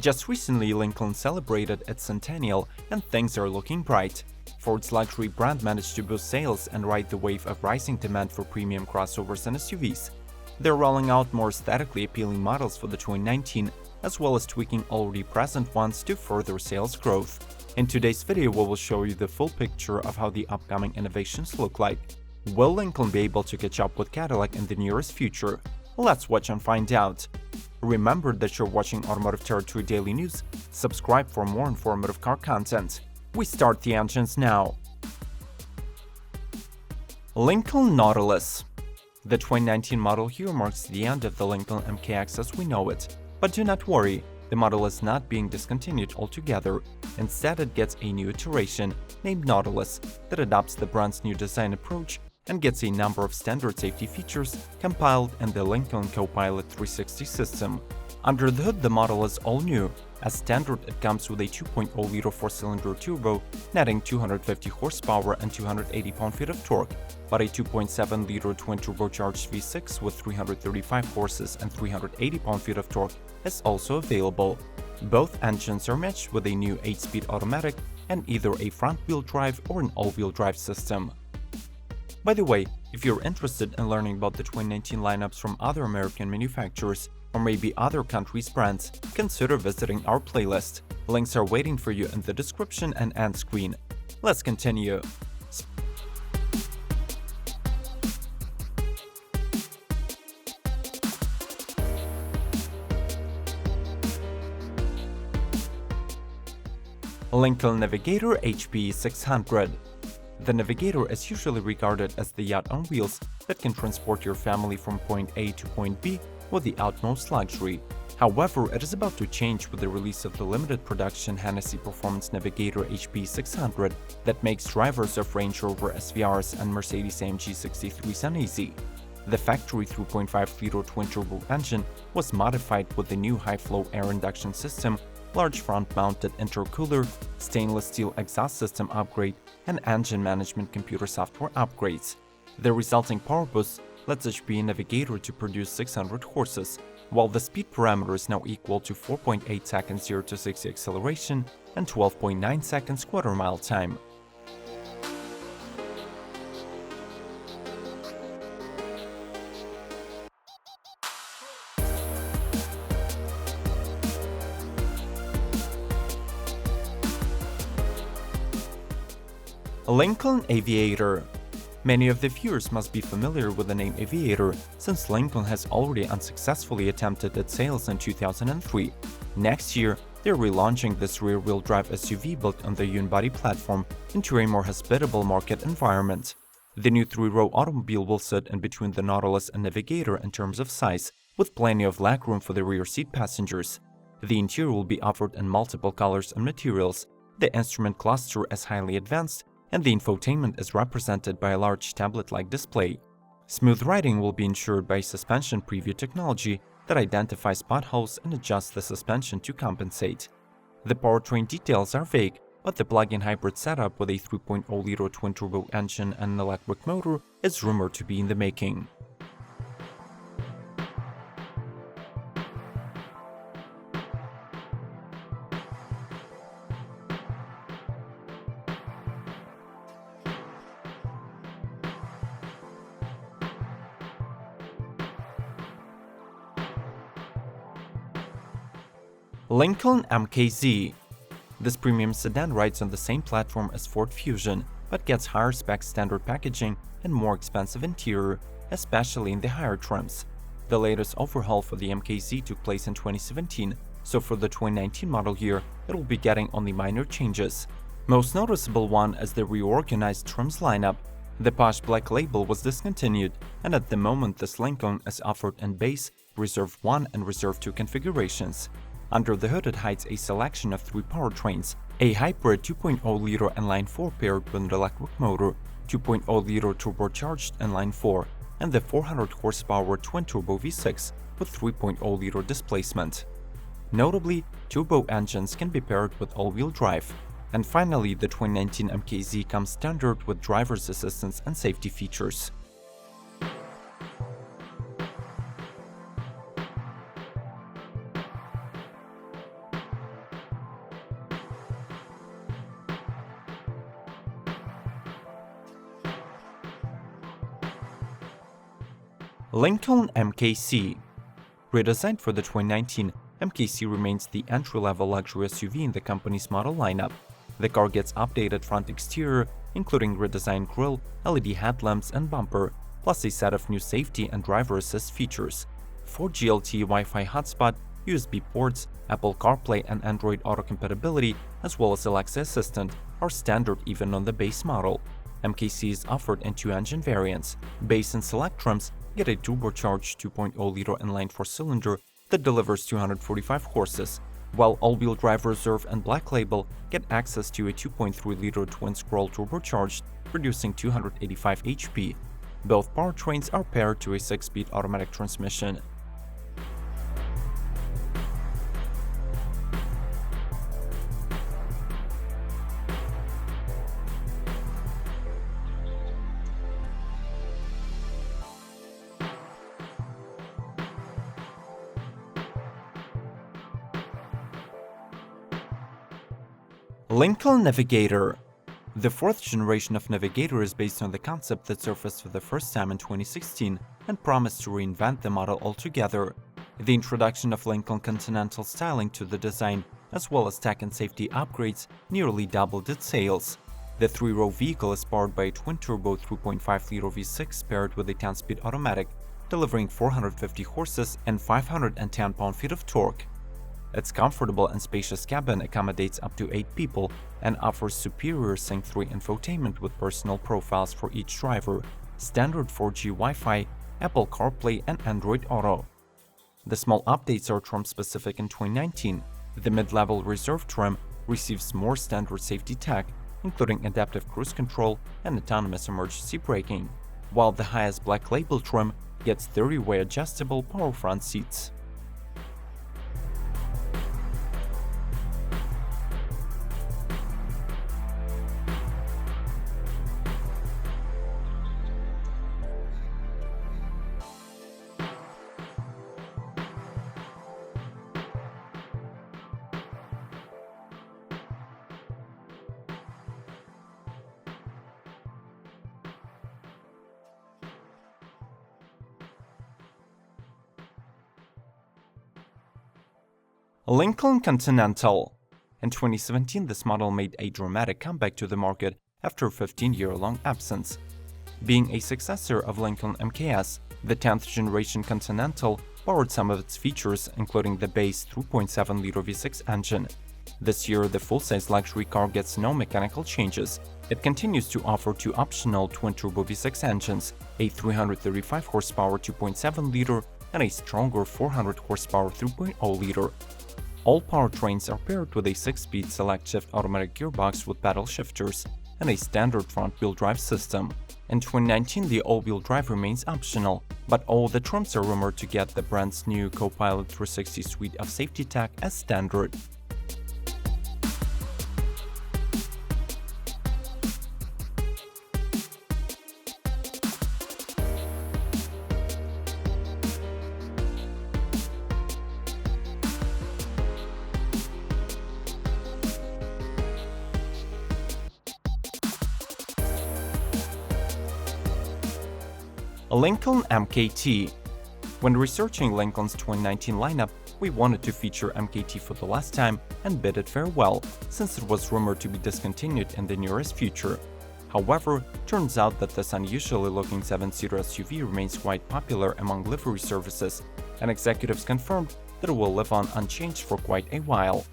Just recently, Lincoln celebrated its centennial, and things are looking bright. Ford's luxury brand managed to boost sales and ride the wave of rising demand for premium crossovers and SUVs. They're rolling out more aesthetically appealing models for the 2019, as well as tweaking already present ones to further sales growth. In today's video, we will show you the full picture of how the upcoming innovations look like. Will Lincoln be able to catch up with Cadillac in the nearest future? Let's watch and find out. Remember that you're watching Automotive Territory Daily News. Subscribe for more informative car content. We start the engines now. Lincoln Nautilus. The 2019 model here marks the end of the Lincoln MKX as we know it. But do not worry, the model is not being discontinued altogether. Instead, it gets a new iteration, named Nautilus, that adopts the brand's new design approach and gets a number of standard safety features compiled in the Lincoln Co-Pilot 360 system. Under the hood, the model is all new. As standard, it comes with a 2.0-liter 4-cylinder turbo, netting 250 horsepower and 280 pound-feet of torque, but a 2.7-liter twin-turbocharged V6 with 335 horses and 380 pound-feet of torque is also available. Both engines are matched with a new 8-speed automatic and either a front-wheel drive or an all-wheel drive system. By the way, if you're interested in learning about the 2019 lineups from other American manufacturers, or maybe other countries' brands, consider visiting our playlist. Links are waiting for you in the description and end screen. Let's continue. Lincoln Navigator HPE600. The Navigator is usually regarded as the yacht on wheels that can transport your family from point A to point B with the utmost luxury. However, it is about to change with the release of the limited production Hennessey Performance Navigator HPE600 that makes drivers of Range Rover SVRs and Mercedes-AMG 63s uneasy. The factory 3.5-liter twin-turbo engine was modified with the new high-flow air induction system, large front-mounted intercooler, stainless steel exhaust system upgrade, and engine management computer software upgrades. The resulting power boost lets HPE Navigator to produce 600 horses, while the speed parameter is now equal to 4.8 seconds 0 to 60 acceleration and 12.9 seconds quarter-mile time. Lincoln Aviator. Many of the viewers must be familiar with the name Aviator, since Lincoln has already unsuccessfully attempted its sales in 2003. Next year, they're relaunching this rear-wheel drive SUV built on the unibody platform into a more hospitable market environment. The new 3-row automobile will sit in between the Nautilus and Navigator in terms of size, with plenty of legroom for the rear seat passengers. The interior will be offered in multiple colors and materials. The instrument cluster is highly advanced, and the infotainment is represented by a large tablet-like display. Smooth riding will be ensured by suspension preview technology that identifies potholes and adjusts the suspension to compensate. The powertrain details are vague, but the plug-in hybrid setup with a 3.0-liter twin-turbo engine and an electric motor is rumored to be in the making. Lincoln MKZ. This premium sedan rides on the same platform as Ford Fusion, but gets higher spec standard packaging and more expensive interior, especially in the higher trims. The latest overhaul for the MKZ took place in 2017, so for the 2019 model year, it will be getting only minor changes. Most noticeable one is the reorganized trims lineup. The posh black label was discontinued, and at the moment this Lincoln is offered in base, Reserve 1 and Reserve 2 configurations. Under the hood, it hides a selection of 3 powertrains: a hybrid 2.0-liter inline-4 paired with an electric motor, 2.0-liter turbocharged inline-4, and the 400-horsepower twin-turbo V6 with 3.0-liter displacement. Notably, turbo engines can be paired with all-wheel drive. And finally, the 2019 MKZ comes standard with driver's assistance and safety features. Lincoln MKC. Redesigned for the 2019, MKC remains the entry-level luxury SUV in the company's model lineup. The car gets updated front exterior, including redesigned grille, LED headlamps and bumper, plus a set of new safety and driver assist features. 4G LTE Wi-Fi hotspot, USB ports, Apple CarPlay and Android Auto compatibility, as well as Alexa Assistant, are standard even on the base model. MKC is offered in two engine variants. Base and Select trims get a turbocharged 2.0-liter inline four-cylinder that delivers 245 horses, while all-wheel drive Reserve and Black Label get access to a 2.3-liter twin-scroll turbocharged, producing 285 HP. Both powertrains are paired to a 6-speed automatic transmission. Lincoln Navigator. The fourth generation of Navigator is based on the concept that surfaced for the first time in 2016 and promised to reinvent the model altogether. The introduction of Lincoln Continental styling to the design, as well as tech and safety upgrades, nearly doubled its sales. The three-row vehicle is powered by a twin-turbo 3.5-liter V6 paired with a 10-speed automatic, delivering 450 horses and 510 pound-feet of torque. Its comfortable and spacious cabin accommodates up to 8 people and offers superior Sync 3 infotainment with personal profiles for each driver, standard 4G Wi-Fi, Apple CarPlay and Android Auto. The small updates are trim-specific in 2019. The mid-level Reserve trim receives more standard safety tech, including adaptive cruise control and autonomous emergency braking, while the highest Black Label trim gets 30-way adjustable power front seats. Lincoln Continental. In 2017, this model made a dramatic comeback to the market after a 15-year-long absence. Being a successor of Lincoln MKS, the 10th generation Continental borrowed some of its features, including the base 3.7-liter V6 engine. This year, the full-size luxury car gets no mechanical changes. It continues to offer two optional twin-turbo V6 engines, a 335 horsepower 2.7-liter and a stronger 400 horsepower 3.0-liter. All powertrains are paired with a 6-speed select-shift automatic gearbox with paddle shifters and a standard front-wheel drive system. In 2019, the all-wheel drive remains optional, but all the trims are rumored to get the brand's new Co-Pilot 360 suite of safety tech as standard. Lincoln MKT. When researching Lincoln's 2019 lineup, we wanted to feature MKT for the last time and bid it farewell, since it was rumored to be discontinued in the nearest future. However, turns out that this unusually looking 7-seater SUV remains quite popular among livery services, and executives confirmed that it will live on unchanged for quite a while.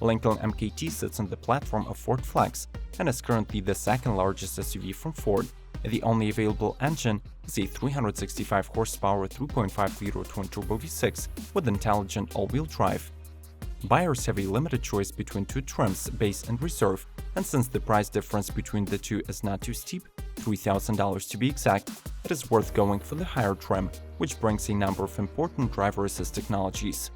Lincoln MKT sits on the platform of Ford Flex and is currently the second largest SUV from Ford. The only available engine is a 365 horsepower 3.5-liter twin-turbo V6 with intelligent all-wheel drive. Buyers have a limited choice between two trims, base and reserve, and since the price difference between the two is not too steep, $3,000 to be exact, it is worth going for the higher trim, which brings a number of important driver assist technologies.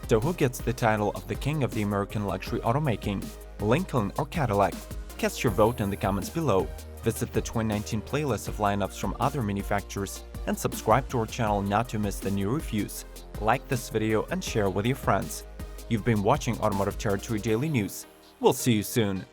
So who gets the title of the king of the American luxury automaking? Lincoln or Cadillac? Cast your vote in the comments below. Visit the 2019 playlist of lineups from other manufacturers and subscribe to our channel not to miss the new reviews. Like this video and share with your friends. You've been watching Automotive Territory Daily News. We'll see you soon.